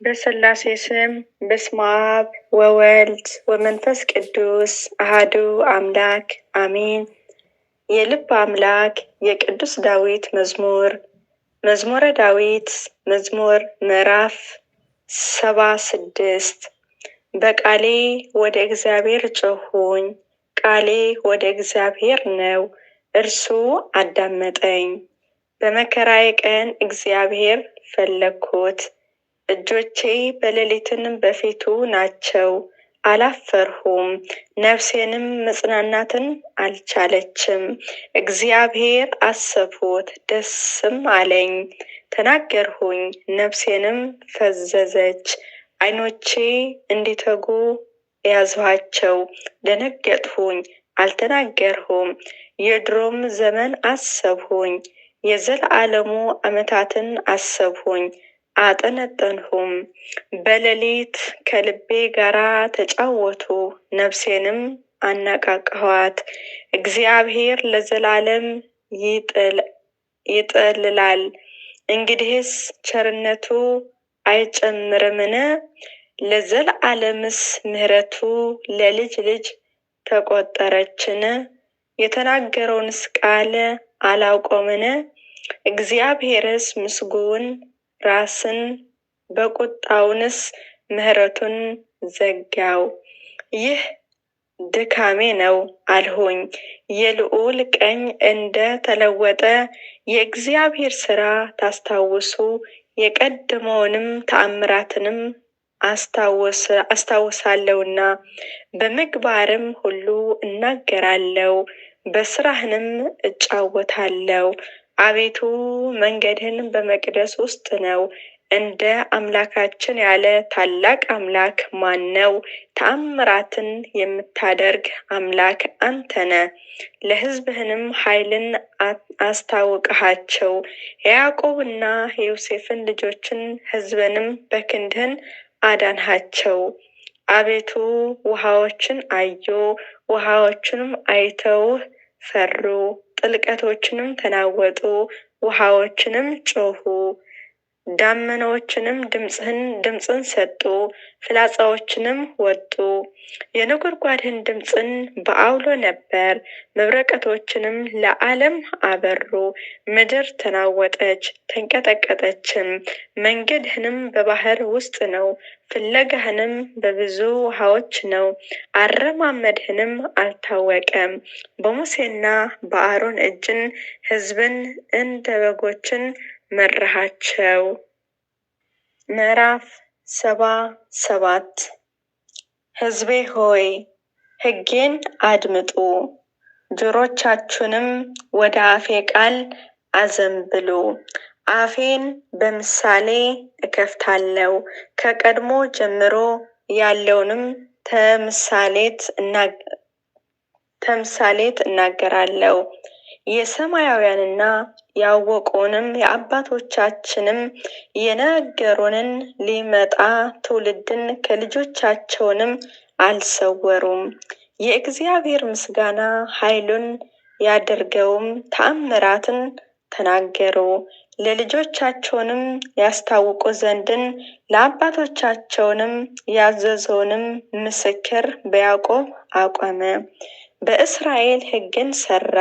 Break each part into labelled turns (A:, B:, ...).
A: በሥላሴ ስም በስመ አብ ወወልድ ወመንፈስ ቅዱስ አሐዱ አምላክ አሜን። የልብ አምላክ የቅዱስ ዳዊት መዝሙር። መዝሙረ ዳዊት መዝሙር ምዕራፍ 76 በቃሌ ወደ እግዚአብሔር ጮኽሁኝ፣ ቃሌ ወደ እግዚአብሔር ነው፣ እርሱ አዳመጠኝ። በመከራዬ ቀን እግዚአብሔር ፈለግሁት። እጆቼ በሌሊትም በፊቱ ናቸው፣ አላፈርሁም። ነፍሴንም መጽናናትን አልቻለችም። እግዚአብሔር አሰብሁት፣ ደስም አለኝ። ተናገርሁኝ፣ ነፍሴንም ፈዘዘች። ዓይኖቼ እንዲተጉ ያዝኋቸው፣ ደነገጥሁኝ፣ አልተናገርሁም። የድሮም ዘመን አሰብሁኝ፣ የዘላለሙ ዓመታትን አሰብሁኝ፣ አጠነጠንሁም። በሌሊት ከልቤ ጋር ተጫወቱ፣ ነፍሴንም አነቃቃኋት። እግዚአብሔር ለዘላለም ይጠልላል፣ እንግዲህስ ቸርነቱ አይጨምርምን? ለዘላለምስ ምሕረቱ ለልጅ ልጅ ተቆጠረችን? የተናገረውንስ ቃል አላውቀውምን? እግዚአብሔርስ ምስጉን ራስን በቁጣውንስ ምሕረቱን ዘጋው። ይህ ድካሜ ነው አልሁኝ። የልዑል ቀኝ እንደ ተለወጠ የእግዚአብሔር ሥራ ታስታውሱ፣ የቀደመውንም ተአምራትንም አስታውሳለሁና በምግባርም ሁሉ እናገራለሁ፣ በሥራህንም እጫወታለሁ። አቤቱ መንገድህን በመቅደስ ውስጥ ነው። እንደ አምላካችን ያለ ታላቅ አምላክ ማን ነው? ተአምራትን የምታደርግ አምላክ አንተ ነህ። ለሕዝብህንም ኃይልን አስታወቅሃቸው። የያዕቆብና የዮሴፍን ልጆችን ሕዝብንም በክንድህን አዳንሃቸው። አቤቱ ውሃዎችን አዩ፣ ውሃዎችንም አይተውህ ፈሩ። ጥልቀቶችንም ተናወጡ፣ ውሃዎችንም ጮኹ። ዳመናዎችንም ድምፅን ሰጡ፣ ፍላጻዎችንም ወጡ። የነጎድጓድህን ድምፅን በዐውሎ ነበር፣ መብረቀቶችንም ለዓለም አበሩ። ምድር ተናወጠች ተንቀጠቀጠችም። መንገድህንም በባሕር ውስጥ ነው፣ ፍለጋህንም በብዙ ውሃዎች ነው። አረማመድህንም አልታወቀም። በሙሴና በአሮን እጅን ሕዝብን እንደ በጎችን መራሃቸው። ምዕራፍ 77 ሕዝቤ ሆይ ሕጌን አድምጡ፣ ጆሮቻችሁንም ወደ አፌ ቃል አዘንብሉ። አፌን በምሳሌ እከፍታለሁ፣ ከቀድሞ ጀምሮ ያለውንም ተምሳሌት እናገራለሁ። የሰማያውያንና ያወቁንም የአባቶቻችንም የነገሩንን ሊመጣ ትውልድን ከልጆቻቸውንም አልሰወሩም። የእግዚአብሔር ምስጋና ኃይሉን ያደርገውም ተአምራትን ተናገሩ። ለልጆቻቸውንም ያስታውቁ ዘንድን ለአባቶቻቸውንም ያዘዘውንም ምስክር በያዕቆብ አቆመ። በእስራኤል ሕግን ሠራ።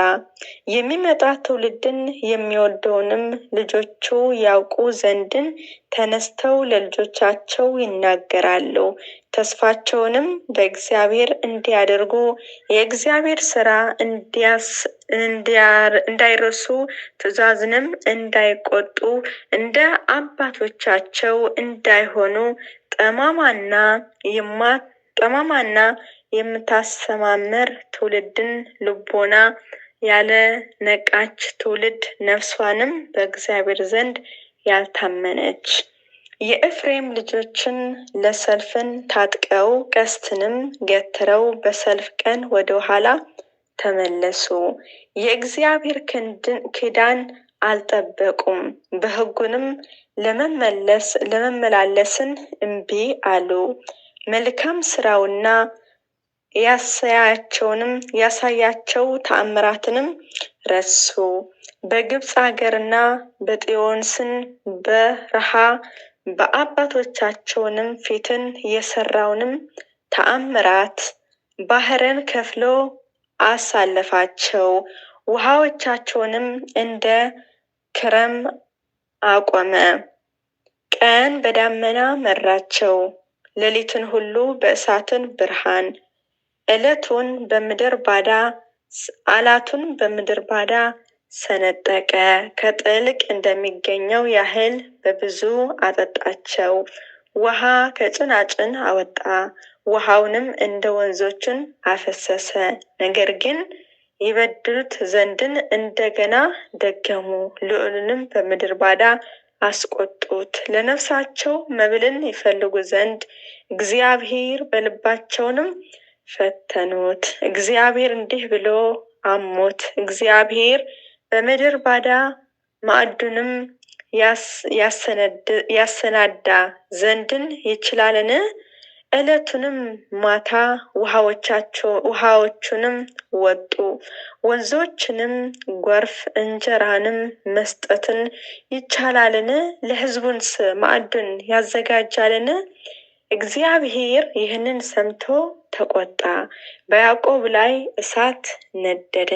A: የሚመጣ ትውልድን የሚወደውንም ልጆቹ ያውቁ ዘንድን ተነስተው ለልጆቻቸው ይናገራሉ። ተስፋቸውንም በእግዚአብሔር እንዲያደርጉ የእግዚአብሔር ሥራ እንዳይረሱ ትእዛዝንም እንዳይቆጡ እንደ አባቶቻቸው እንዳይሆኑ ጠማማና የምታሰማምር ትውልድን ልቦና ያለ ነቃች ትውልድ ነፍሷንም በእግዚአብሔር ዘንድ ያልታመነች። የኤፍሬም ልጆችን ለሰልፍን ታጥቀው ቀስትንም ገትረው በሰልፍ ቀን ወደ ኋላ ተመለሱ። የእግዚአብሔር ኪዳን አልጠበቁም፣ በሕጉንም ለመመላለስን እምቢ አሉ። መልካም ሥራውና ያሳያቸው ተአምራትንም ረሱ። በግብፅ አገርና በጢዮስን በረሃ በአባቶቻቸውንም ፊትን የሰራውንም ተአምራት ባህርን ከፍሎ አሳለፋቸው። ውሃዎቻቸውንም እንደ ክረም አቆመ። ቀን በዳመና መራቸው፣ ሌሊትን ሁሉ በእሳትን ብርሃን። አላቱን በምድር ባዳ ሰነጠቀ። ከጥልቅ እንደሚገኘው ያህል በብዙ አጠጣቸው። ውሃ ከጭናጭን አወጣ፣ ውሃውንም እንደ ወንዞችን አፈሰሰ። ነገር ግን ይበድሉት ዘንድን እንደገና ደገሙ፣ ልዑልንም በምድር ባዳ አስቆጡት። ለነፍሳቸው መብልን ይፈልጉ ዘንድ እግዚአብሔር በልባቸውንም ፈተኑት። እግዚአብሔር እንዲህ ብሎ አሞት። እግዚአብሔር በምድር ባዳ ማዕዱንም ያሰናዳ ዘንድን ይችላልን? ዕለቱንም ማታ ውሃዎቹንም ወጡ፣ ወንዞችንም ጎርፍ እንጀራንም መስጠትን ይቻላልን? ለሕዝቡንስ ማዕዱን ያዘጋጃልን? እግዚአብሔር ይህንን ሰምቶ ተቆጣ፣ በያዕቆብ ላይ እሳት ነደደ፣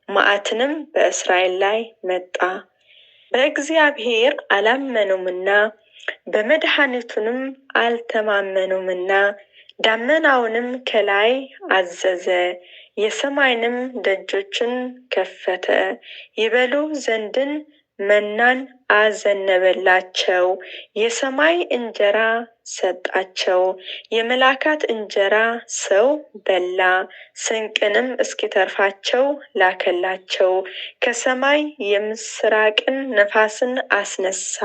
A: መዓትንም በእስራኤል ላይ መጣ። በእግዚአብሔር አላመኑምና በመድኃኒቱንም አልተማመኑምና ዳመናውንም ከላይ አዘዘ፣ የሰማይንም ደጆችን ከፈተ፣ ይበሉ ዘንድን መናን አዘነበላቸው። የሰማይ እንጀራ ሰጣቸው፣ የመላእክት እንጀራ ሰው በላ። ስንቅንም እስኪተርፋቸው ላከላቸው። ከሰማይ የምስራቅን ነፋስን አስነሳ፣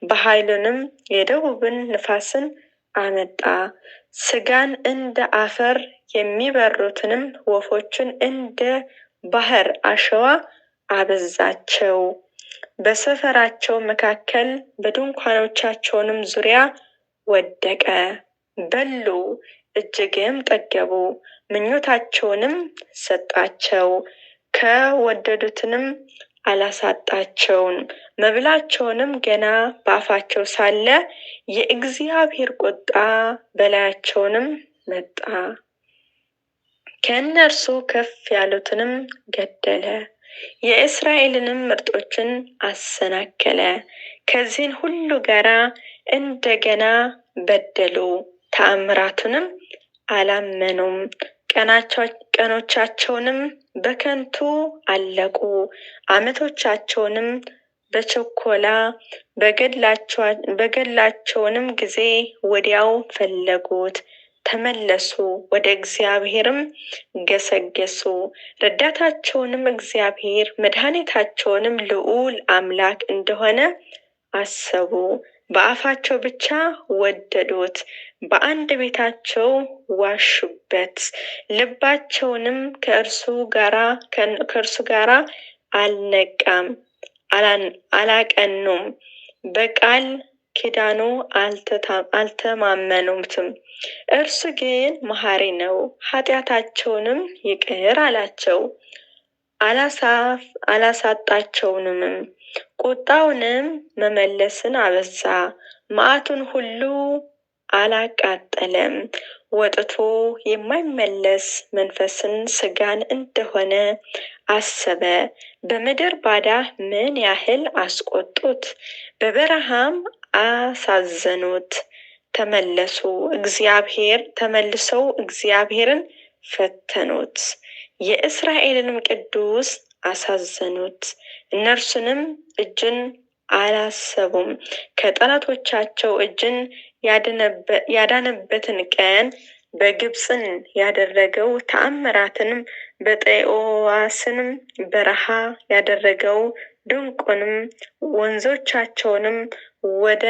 A: በኃይሉንም የደቡብን ነፋስን አመጣ። ሥጋን እንደ አፈር የሚበሩትንም ወፎችን እንደ ባህር አሸዋ አበዛቸው። በሰፈራቸው መካከል በድንኳኖቻቸውንም ዙሪያ ወደቀ። በሉ እጅግም ጠገቡ፣ ምኞታቸውንም ሰጣቸው። ከወደዱትንም አላሳጣቸውም። መብላቸውንም ገና በአፋቸው ሳለ የእግዚአብሔር ቁጣ በላያቸውንም መጣ። ከእነርሱ ከፍ ያሉትንም ገደለ፣ የእስራኤልንም ምርጦችን አሰናከለ። ከዚህን ሁሉ ጋራ እንደገና በደሉ፣ ተአምራቱንም አላመኑም። ቀኖቻቸውንም በከንቱ አለቁ፣ ዓመቶቻቸውንም በችኮላ በገድላቸውንም ጊዜ ወዲያው ፈለጉት። ተመለሱ፣ ወደ እግዚአብሔርም ገሰገሱ። ረዳታቸውንም እግዚአብሔር መድኃኒታቸውንም ልዑል አምላክ እንደሆነ አሰቡ። በአፋቸው ብቻ ወደዱት፣ በአንድ ቤታቸው ዋሹበት። ልባቸውንም ከእርሱ ጋራ አላቀኑም፣ በቃል ኪዳኑ አልተማመኑትም። እርሱ ግን መሐሪ ነው፣ ኃጢአታቸውንም ይቅር አላቸው፣ አላሳጣቸውንም። ቁጣውንም መመለስን አበዛ፣ መዓቱን ሁሉ አላቃጠለም። ወጥቶ የማይመለስ መንፈስን ሥጋን እንደሆነ አሰበ። በምድር ባዳ ምን ያህል አስቆጡት፣ በበረሃም አሳዘኑት። ተመልሰው እግዚአብሔርን ፈተኑት፣ የእስራኤልንም ቅዱስ አሳዘኑት። እነርሱንም እጅን አላሰቡም። ከጠላቶቻቸው እጅን ያዳነበትን ቀን በግብፅን ያደረገው ተአምራትንም በጤኦዋስንም በረሃ ያደረገው ድንቁንም ወንዞቻቸውንም ወደ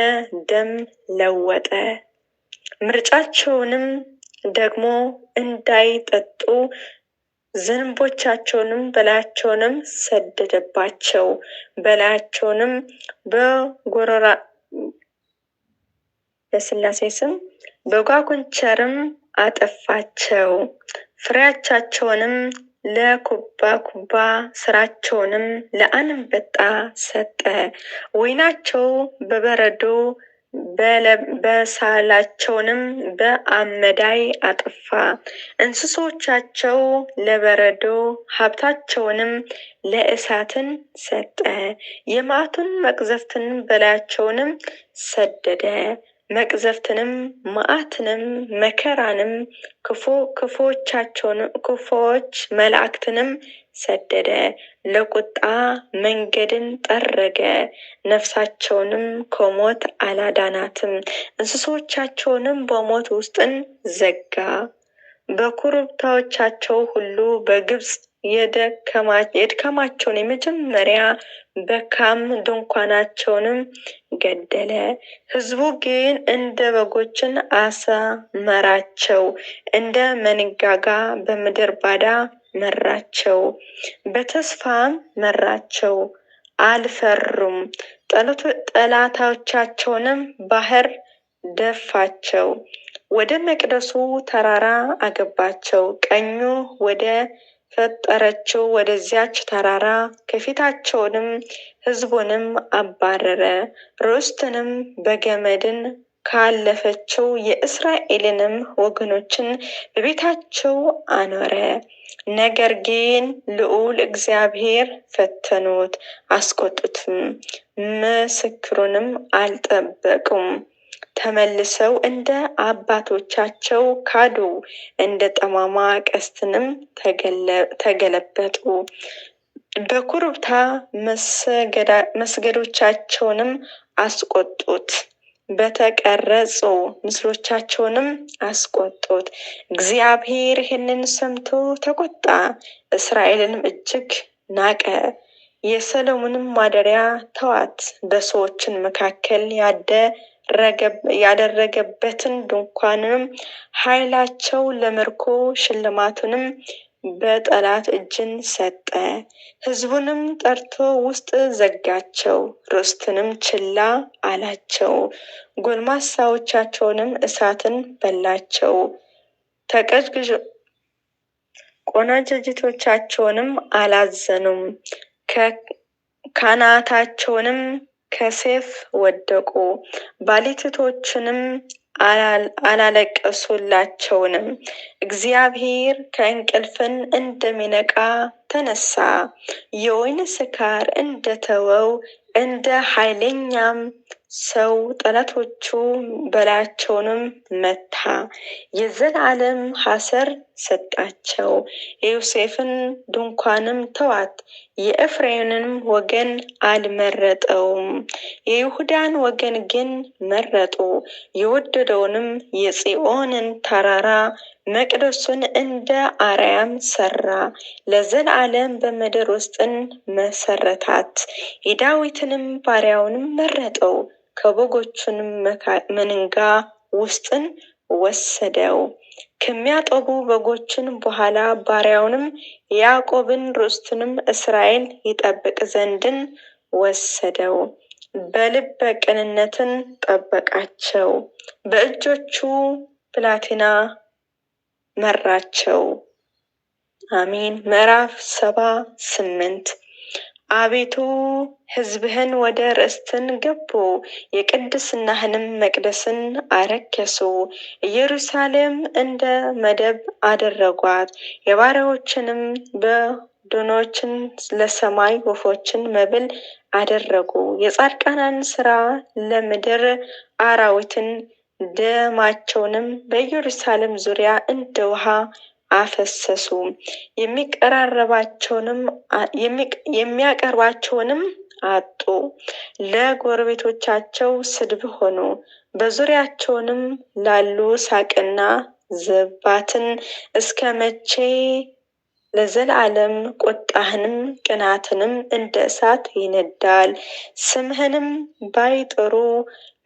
A: ደም ለወጠ። ምርጫቸውንም ደግሞ እንዳይጠጡ ዝንቦቻቸውንም በላያቸውንም ሰደደባቸው። በላያቸውንም በስላሴ ስም በጓጉንቸርም አጠፋቸው። ፍሬያቸውንም ለኩባኩባ ስራቸውንም ለአንበጣ ሰጠ። ወይናቸው በበረዶ በሳላቸውንም በአመዳይ አጠፋ። እንስሶቻቸው ለበረዶ ሀብታቸውንም ለእሳትን ሰጠ። የመዓቱን መቅዘፍትን በላያቸውንም ሰደደ። መቅዘፍትንም መዓትንም መከራንም ክፉዎች መላእክትንም ሰደደ። ለቁጣ መንገድን ጠረገ። ነፍሳቸውንም ከሞት አላዳናትም። እንስሶቻቸውንም በሞት ውስጥን ዘጋ። በኮረብታዎቻቸው ሁሉ በግብፅ የድካማቸውን የመጀመሪያ በካም ድንኳናቸውንም ገደለ። ሕዝቡ ግን እንደ በጎችን አሰማራቸው፣ እንደ መንጋጋ በምድረ በዳ መራቸው። በተስፋም መራቸው፣ አልፈሩም። ጠላቶቻቸውንም ባህር ደፋቸው። ወደ መቅደሱ ተራራ አገባቸው። ቀኙ ወደ ፈጠረችው ወደዚያች ተራራ ከፊታቸውንም ሕዝቡንም አባረረ። ርስቱንም በገመድን ካለፈችው የእስራኤልንም ወገኖችን በቤታቸው አኖረ። ነገር ግን ልዑል እግዚአብሔር ፈተኑት፣ አስቆጡትም፣ ምስክሩንም አልጠበቁም። ተመልሰው እንደ አባቶቻቸው ካዱ፣ እንደ ጠማማ ቀስትንም ተገለበጡ። በኮረብታ መስገዶቻቸውንም አስቆጡት፣ በተቀረጹ ምስሎቻቸውንም አስቆጡት። እግዚአብሔር ይህንን ሰምቶ ተቆጣ፣ እስራኤልንም እጅግ ናቀ። የሰሎሞንም ማደሪያ ተዋት፣ በሰዎችን መካከል ያደረገበትን ድንኳንም ኃይላቸው ለምርኮ ሽልማቱንም በጠላት እጅን ሰጠ። ሕዝቡንም ጠርቶ ውስጥ ዘጋቸው፣ ርስቱንም ችላ አላቸው። ጎልማሳዎቻቸውንም እሳትን በላቸው፣ ቆነጃጅቶቻቸውንም አላዘኑም። ካህናታቸውንም ከሰይፍ ወደቁ፣ ባለቴቶችንም አላለቀሱላቸውም። እግዚአብሔር ከእንቅልፍን እንደሚነቃ ተነሳ፣ የወይን ስካር እንደተወው እንደ ኃይለኛም ሰው ጠላቶቹ በላያቸውንም መታ። የዘላለም ሐሰር ሰጣቸው። የዮሴፍን ድንኳንም ተዋት፣ የኤፍሬምንም ወገን አልመረጠውም። የይሁዳን ወገን ግን መረጡ። የወደደውንም የጽዮንን ተራራ መቅደሱን እንደ አርያም ሰራ፣ ለዘላለም በምድር ውስጥን መሰረታት። የዳዊትንም ባሪያውንም መረጠው፣ ከበጎቹንም መንጋ ውስጥን ወሰደው። ከሚያጠቡ በጎችን በኋላ ባሪያውንም ያዕቆብን ርስቱንም እስራኤል ይጠብቅ ዘንድን ወሰደው። በልበ ቅንነትን ጠበቃቸው፣ በእጆቹ ብላቴና መራቸው። አሜን። ምዕራፍ 78 አቤቱ ሕዝብህን ወደ ርስትህን ገቡ፣ የቅድስናህንም መቅደስን አረከሱ። ኢየሩሳሌም እንደ መደብ አደረጓት፣ የባሪያዎችንም በድኖችን ለሰማይ ወፎችን መብል አደረጉ። የጻድቃንን ሥራ ለምድር አራዊትን፣ ደማቸውንም በኢየሩሳሌም ዙሪያ እንደ ውሃ አፈሰሱ። የሚያቀርባቸውንም አጡ፣ ለጎረቤቶቻቸው ስድብ ሆኑ። በዙሪያቸውንም ላሉ ሳቅና ዝባትን። እስከ መቼ? ለዘላለም ቁጣህንም ቅናትንም እንደ እሳት ይነዳል። ስምህንም ባይጠሩ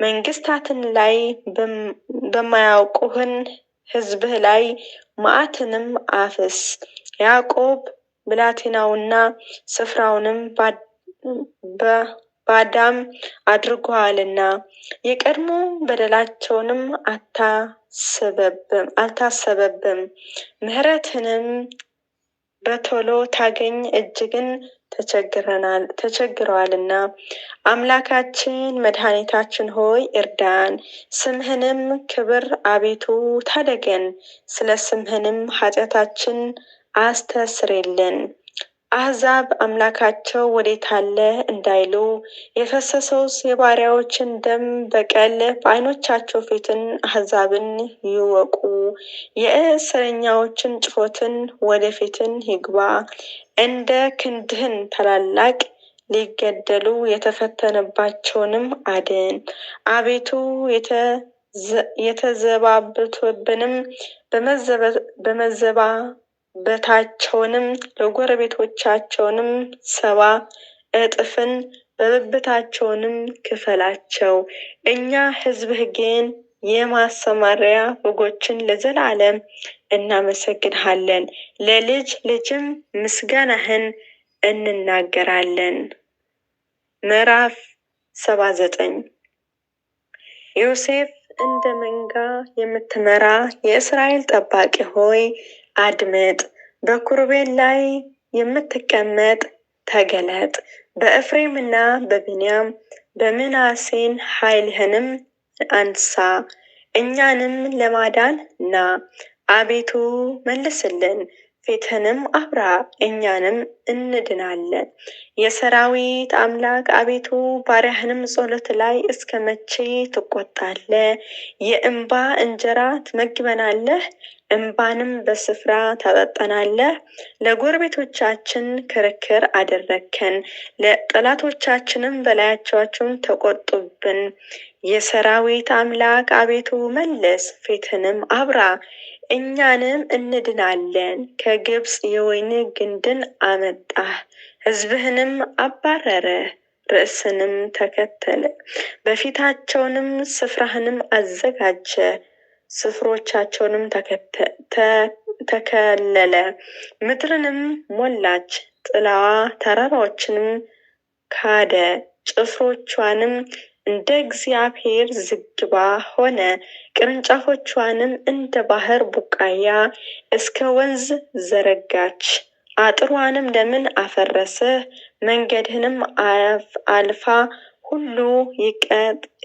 A: መንግስታትን ላይ በማያውቁህን ሕዝብህ ላይ መዓትንም አፍስ። ያዕቆብ ብላቴናውና ስፍራውንም ባዳም አድርጎአልና የቀድሞ በደላቸውንም አልታሰበብም። ምሕረትንም በቶሎ ታገኝ እጅግን ተቸግረዋልና። አምላካችን መድኃኒታችን ሆይ እርዳን፣ ስምህንም ክብር አቤቱ ታደገን፣ ስለ ስምህንም ኃጢአታችን አስተስርልን። አሕዛብ አምላካቸው ወዴት አለ እንዳይሉ የፈሰሰውስ የባሪያዎችን ደም በቀል በዓይኖቻቸው ፊትን አሕዛብን ይወቁ። የእስረኛዎችን ጭፎትን ወደፊትን ይግባ። እንደ ክንድህን ታላላቅ ሊገደሉ የተፈተነባቸውንም አድን። አቤቱ የተዘባበቱብንም በመዘባበታቸውንም ለጎረቤቶቻቸውንም 70 እጥፍን በብብታቸውንም ክፈላቸው። እኛ ሕዝብህ ግን የማሰማሪያ በጎችን ለዘላለም እናመሰግንሃለን፣ ለልጅ ልጅም ምስጋናህን እንናገራለን። ምዕራፍ 79 ዮሴፍ እንደ መንጋ የምትመራ የእስራኤል ጠባቂ ሆይ አድምጥ። በኪሩቤል ላይ የምትቀመጥ ተገለጥ። በኤፍሬምና በብንያም በምናሴን ኃይልህንም አንሳ። እኛንም ለማዳን ና፣ አቤቱ መልስልን። ፊትህንም አብራ፣ እኛንም እንድናለን። የሰራዊት አምላክ አቤቱ ባሪያህንም ጸሎት ላይ እስከ መቼ ትቆጣለህ? የእንባ እንጀራ ትመግበናለህ፣ እንባንም በስፍራ ታጠጣናለህ። ለጎረቤቶቻችን ክርክር አደረግከን፣ ለጠላቶቻችንም በላያቸውን ተቆጡብን። የሰራዊት አምላክ አቤቱ መልስ፣ ፊትህንም አብራ፣ እኛንም እንድናለን። ከግብፅ የወይን ግንድን አመጣህ፣ ሕዝብህንም አባረረ፣ ርዕስንም ተከተለ። በፊታቸውንም ስፍራህንም አዘጋጀ፣ ስፍሮቻቸውንም ተከለለ። ምድርንም ሞላች፣ ጥላዋ ተራራዎችንም ካደ። ጭፍሮቿንም እንደ እግዚአብሔር ዝግባ ሆነ፣ ቅርንጫፎቿንም እንደ ባህር ቡቃያ እስከ ወንዝ ዘረጋች። አጥሯንም ለምን አፈረስህ? መንገድህንም አልፋ ሁሉ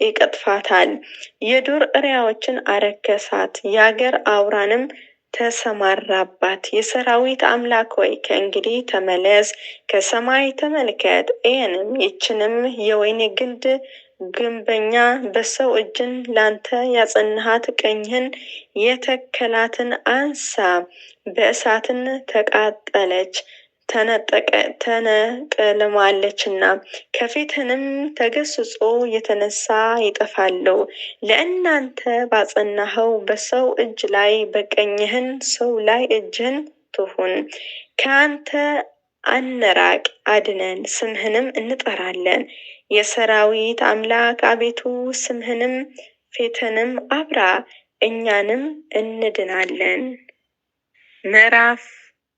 A: ይቀጥፋታል። የዱር እሪያዎችን አረከሳት፣ የአገር አውራንም ተሰማራባት። የሰራዊት አምላክ ሆይ ከእንግዲህ ተመለስ፣ ከሰማይ ተመልከት እየንም። ይህችንም የወይን ግንድ ግንበኛ በሰው እጅን ላንተ ያጸናሃት ቀኝህን የተከላትን አንሳ። በእሳትን ተቃጠለች ተነቅልማለችና፣ ከፊትህንም ተገስጾ የተነሳ ይጠፋሉ። ለእናንተ ባጸናኸው በሰው እጅ ላይ በቀኝህን ሰው ላይ እጅህን ትሁን። ከአንተ አንራቅ፣ አድነን፣ ስምህንም እንጠራለን። የሰራዊት አምላክ አቤቱ ስምህንም ፊትህንም አብራ፣ እኛንም እንድናለን። ምዕራፍ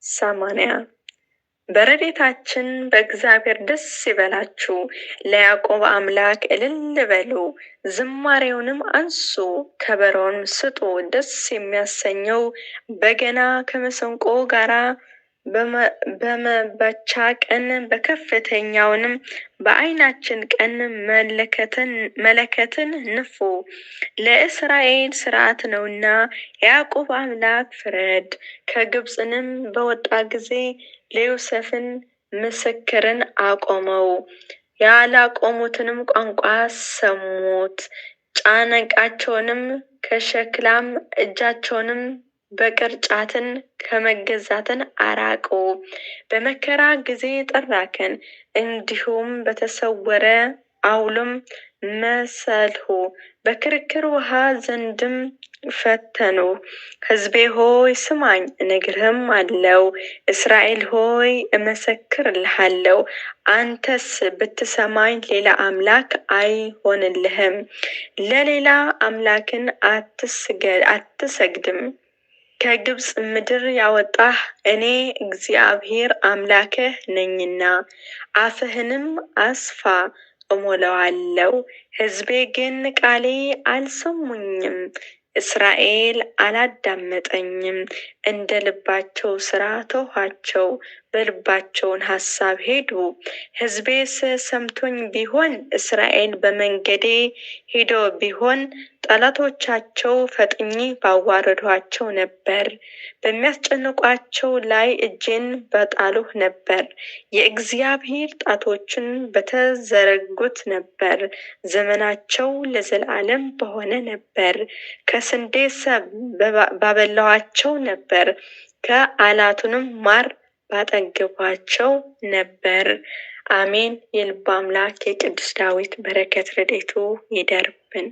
A: 80 በረድኤታችን በእግዚአብሔር ደስ ይበላችሁ፣ ለያዕቆብ አምላክ እልል በሉ፣ ዝማሬውንም አንሱ፣ ከበሮንም ስጡ። ደስ የሚያሰኘው በገና ከመሰንቆ ጋራ በመባቻ ቀን በከፍተኛውንም በዓይናችን ቀን መለከትን ንፉ። ለእስራኤል ሥርዓት ነውና የያዕቆብ አምላክ ፍረድ። ከግብፅንም በወጣ ጊዜ ለዮሴፍን ምስክርን አቆመው። ያላቆሙትንም ቋንቋ ሰሙት። ጫንቃቸውንም ከሸክላም እጃቸውንም በቅርጫትን ከመገዛትን አራቁ። በመከራ ጊዜ ጠራከን፣ እንዲሁም በተሰወረ አውሎም መሰልሁ። በክርክር ውሃ ዘንድም ፈተኑ። ሕዝቤ ሆይ ስማኝ እነግርህም አለው። እስራኤል ሆይ እመሰክርልሃለሁ። አንተስ ብትሰማኝ ሌላ አምላክ አይሆንልህም፣ ለሌላ አምላክን አትሰግድም። ከግብፅ ምድር ያወጣህ እኔ እግዚአብሔር አምላክህ ነኝና፣ አፍህንም አስፋ እሞላዋለሁ። ሕዝቤ ግን ቃሌ አልሰሙኝም፣ እስራኤል አላዳመጠኝም። እንደ ልባቸው ሥራ ተውኋቸው፣ በልባቸውን ሐሳብ ሄዱ። ሕዝቤስ ሰምቶኝ ቢሆን እስራኤል በመንገዴ ሄዶ ቢሆን ጠላቶቻቸው ፈጥኜ ባዋረድኋቸው ነበር። በሚያስጨንቋቸው ላይ እጄን በጣልሁ ነበር። የእግዚአብሔር ጣቶችን በተዘረጉት ነበር። ዘመናቸው ለዘላለም በሆነ ነበር። ከስንዴ ሰብ ባበላኋቸው ነበር። ከአላቱንም ማር ባጠገብኋቸው ነበር። አሜን። የልብ አምላክ የቅዱስ ዳዊት በረከት ረድኤቱ ይደርብን።